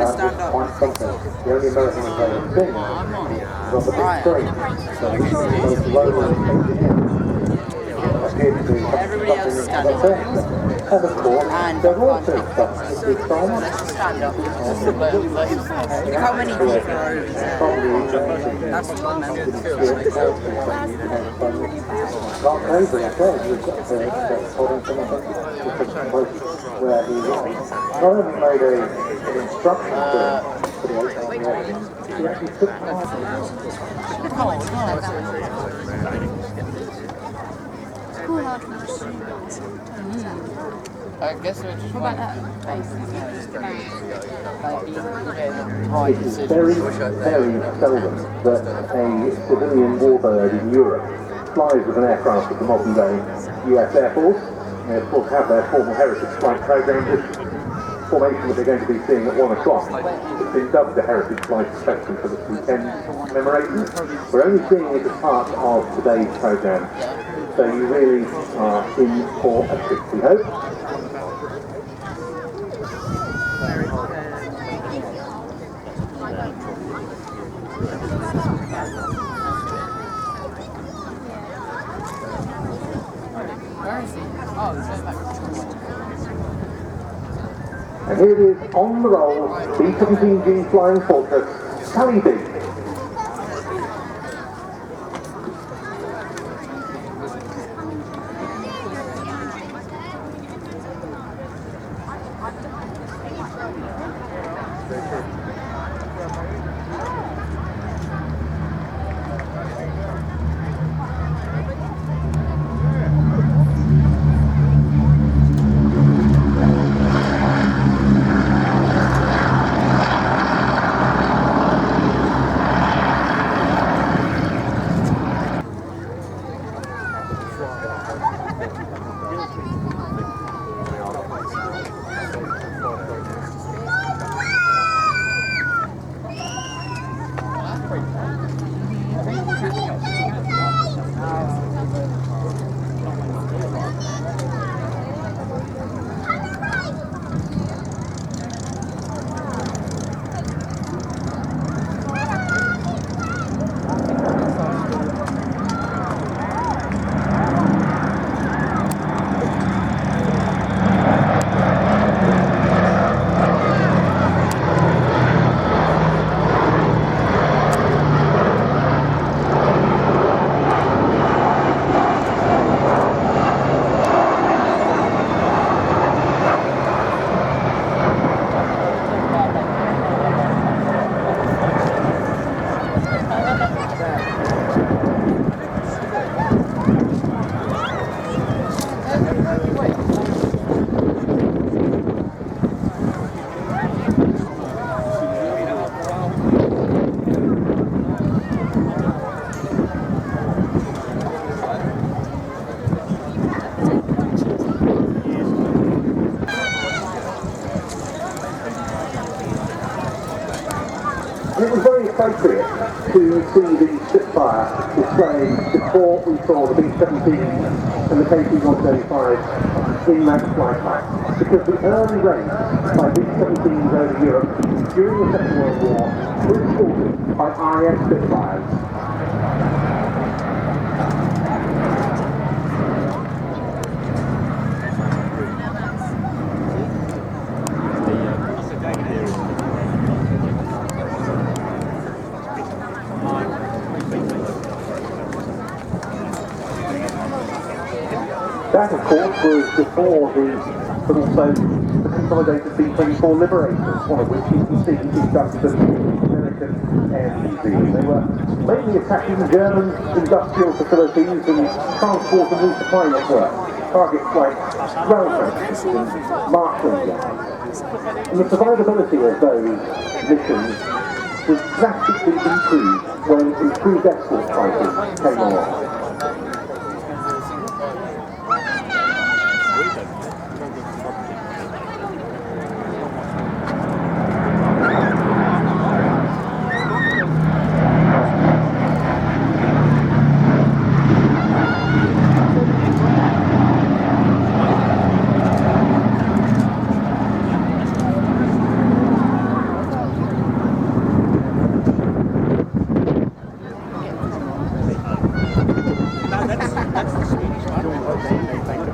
going to stand up. Quite something. The only American who's ever seen was on the big screen. So both Lola and engineer appeared to be Everybody else is standing up. And of course, there were also stuff in this song. Let's stand up. Look how many people are over there. That's one member. Not crazy, I said. We've got to holding from, I think, different places where he not only made an instruction for the Airshow, he actually took part in I guess we're just What about that? It's very, very seldom that a civilian warbird in Europe flies with an aircraft of the modern day US Air Force. They of course have their formal heritage flight program. This formation that they're going to be seeing at 1 o'clock. It's been dubbed the Heritage Flight Inspection for this weekend's commemoration. We're only seeing it as part of today's program. So you really are in for a treat, we hope. And here it is, on the roll, B-17 Flying Fortress, Taliban. And it was very appropriate to see the Spitfire displaying before we saw the B-17 and the KC-135 in that flight path. Because the early raids by B-17s over Europe during the Second World War were escorted by RAF Spitfires. That, of course, was before but also the consolidated B-24 Liberators, one of which you can see in Duxford, American Air Museum. They were mainly attacking German industrial facilities and transport and resupply networks, targets like rail stations and marshalling yards. And the survivability of those missions was drastically improved when improved escort fighters came along.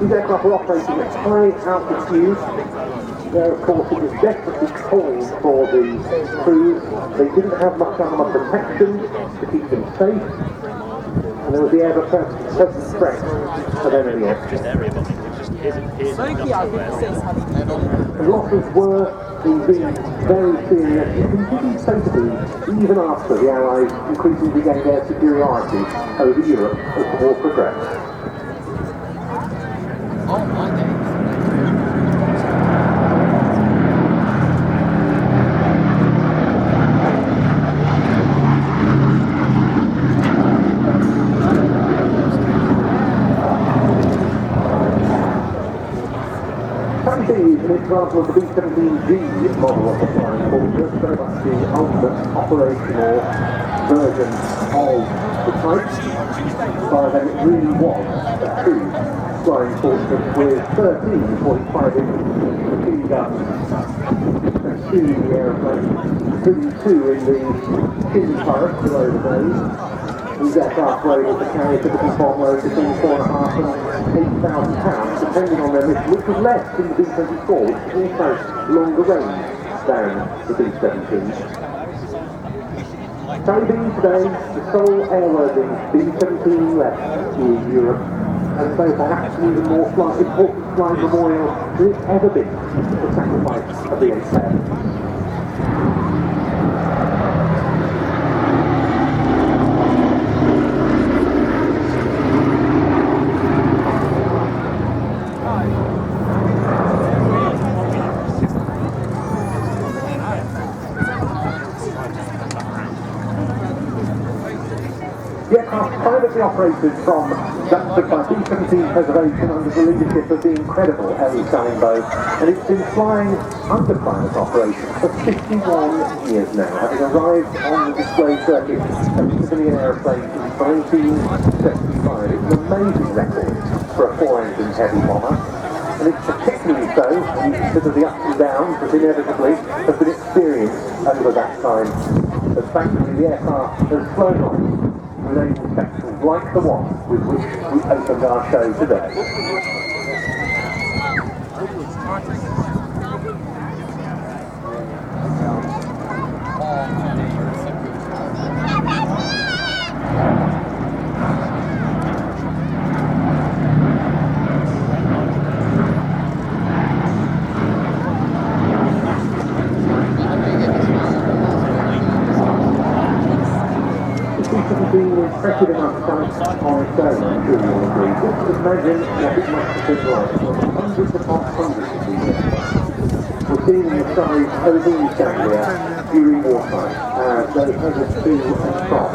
These aircraft were operating at high altitude. There, of course, it was desperately cold for the crews. They didn't have much armour protection to keep them safe. And there was the ever-present threat of enemy action. The losses were indeed very serious and continued so to be even after the Allies increasingly gained their superiority over Europe as the war progressed. Oh my days. KC is an example of the B-17G model of the flying fortress, very much the ultimate operational version of the type. By then it really was a true flying fortress with 13 45-inch machine guns and 2 in the aeroplane, including 2 in the skin turret below the nose. These aircraft were able to carry a typical bomb load between 4,500 and 8,000 pounds, depending on their mission, which was less than the B-24, which is also longer range than the B-17. KC today, the sole airworthy B-17 left in Europe, and so perhaps an even more important flying memorial than it's ever been, the sacrifice of the Airshow. The aircraft privately operated from Duxford by B-17 Preservation under the leadership of the incredible Ellie Salingbo, and it's been flying under private operation for 51 years now, having arrived on the display circuit as a civilian aeroplane in 1975. It's an amazing record for a 4-engine heavy bomber, and it's particularly so when you consider the ups and downs that inevitably have been experienced over that time. But thankfully the aircraft has flown on with naval spectacles like the one with which we opened our show today. Being impressive enough sight on its own, I'm sure you'll agree. Just imagine what it must have been like when hundreds upon hundreds of these aircraft were seen in the skies over East Anglia during wartime, as they headed to and from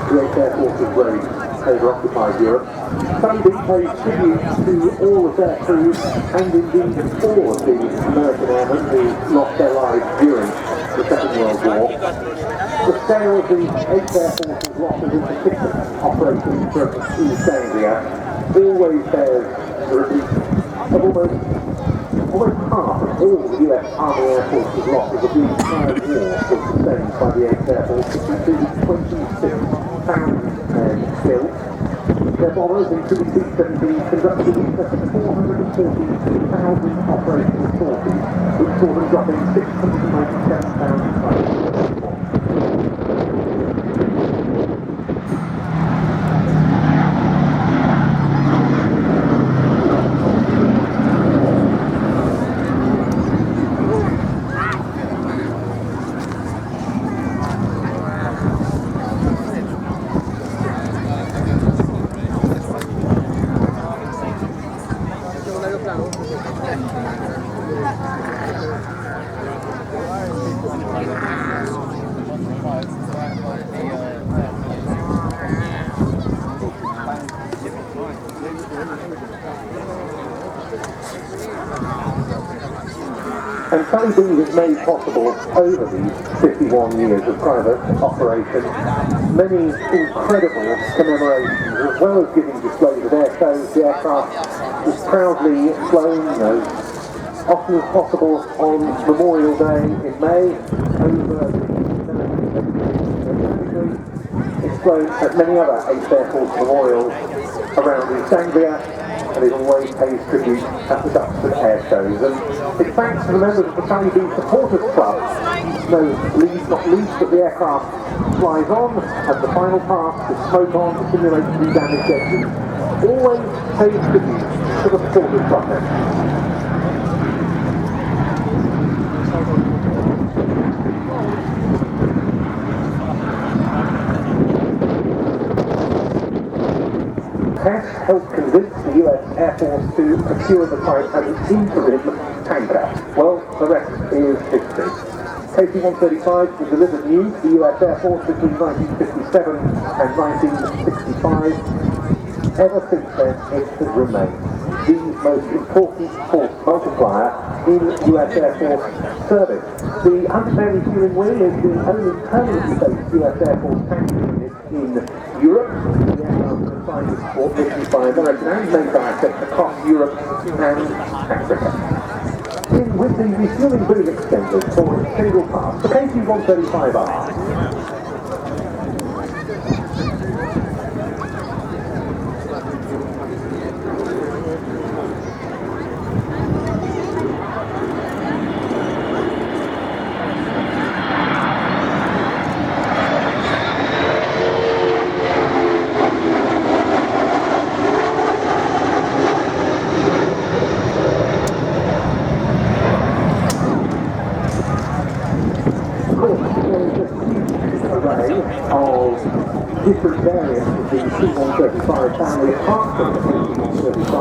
the 8th Air Force's road over occupied Europe. KC pays tribute to all of their crews, and indeed all of the American airmen who lost their lives during the Second World War. The scale of the 8th Air Force's losses in particular, operating from East Anglia, always bears the repeat of almost half of all the US Army Air Force's losses of the entire war was sustained by the 8th Air Force, which included 26,000 men killed. Their bombers, including B-17, conducted in excess of 440,000 operational sorties, which saw them dropping 697,000 tons. And KC has made possible over these 51 years of private operation many incredible commemorations, as well as giving displays of air shows. The aircraft is proudly flown, often as possible on Memorial Day in May over it's flown at many other 8th Air Force memorials around East Anglia, and it always pays tribute at the Duxford Airshows. And it's thanks to the members of the Sally B Supporters Club, no least not least, that the aircraft flies on, and the final pass with smoke on to simulate the damaged engine. Always pays tribute to the Supporters Club. Tests helped convince the US Air Force to procure the site as an interim tanker. Well, the rest is history. KC-135 was delivered new to the US Air Force between 1957 and 1965. Ever since then, it has remained the most important force multiplier in US Air Force service. The 100-man fueling wing is the only permanently based US Air Force tanker unit in Europe. The aircraft are assigned to support missions by American and NATO assets across Europe and Africa. With the refueling boom extended for a single pass, the KC-135R of different variants of the C-135 family apart from the KC-135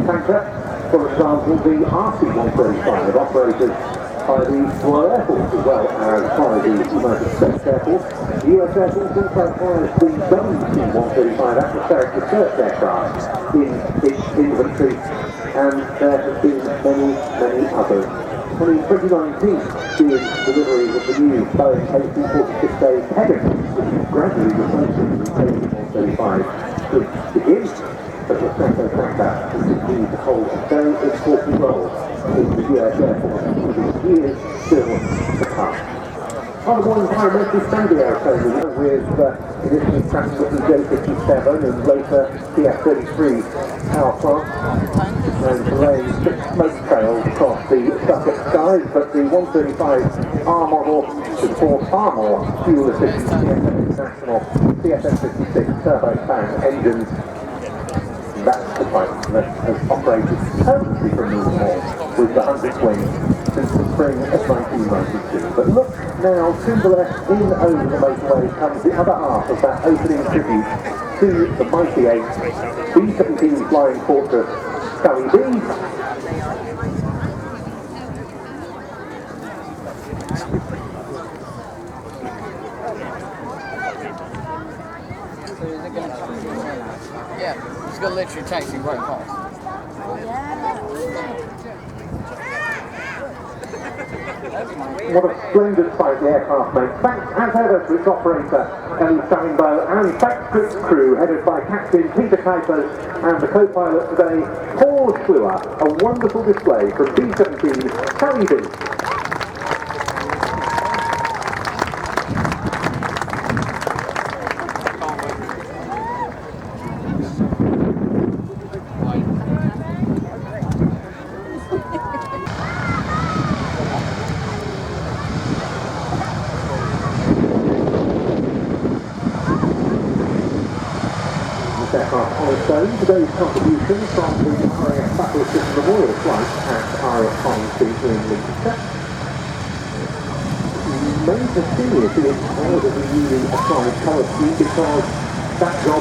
tanker. For example, the RC-135 operated by the Royal Air Force as well as by the United States Air Force. The US Air Force also acquired the C-135 atmospheric research aircraft in its inventory, and there have been many others. And in 2019, the delivery of the new Boeing KC-46A Pegasus, which is gradually replacing the KC-135, could begin, but the Strato tanker will continue to hold a very important role in the US Air Force for the years still to come. On the more environmentally friendly aircraft with initially practical J-57 and later TF-33 power plants, and laying thick smoke trails across the Sussex skies, but the 135R model should afford far more fuel-efficient CFM International CFM56 turbofan engines. That's the type that has operated permanently from Newport with the 100 wings since the spring of 1992. But look now, to the left, in over the motorway, comes the other half of that opening tribute to the mighty eight, B-17 Flying Fortress Sally B. Yeah, it's going to literally take you right past. What a splendid sight the aircraft makes. Thanks as ever to its operator, Ellie Steinbow, and thanks to its crew, headed by Captain Peter Kuipers and the co-pilot today, Paul Schluer. A wonderful display from B-17 Sally B. Aircraft on its own, today's contribution from the RAF Battleship Memorial Flight at RAF Farm Street in Lincolnshire. Major serious in order to be using a colour scheme because that job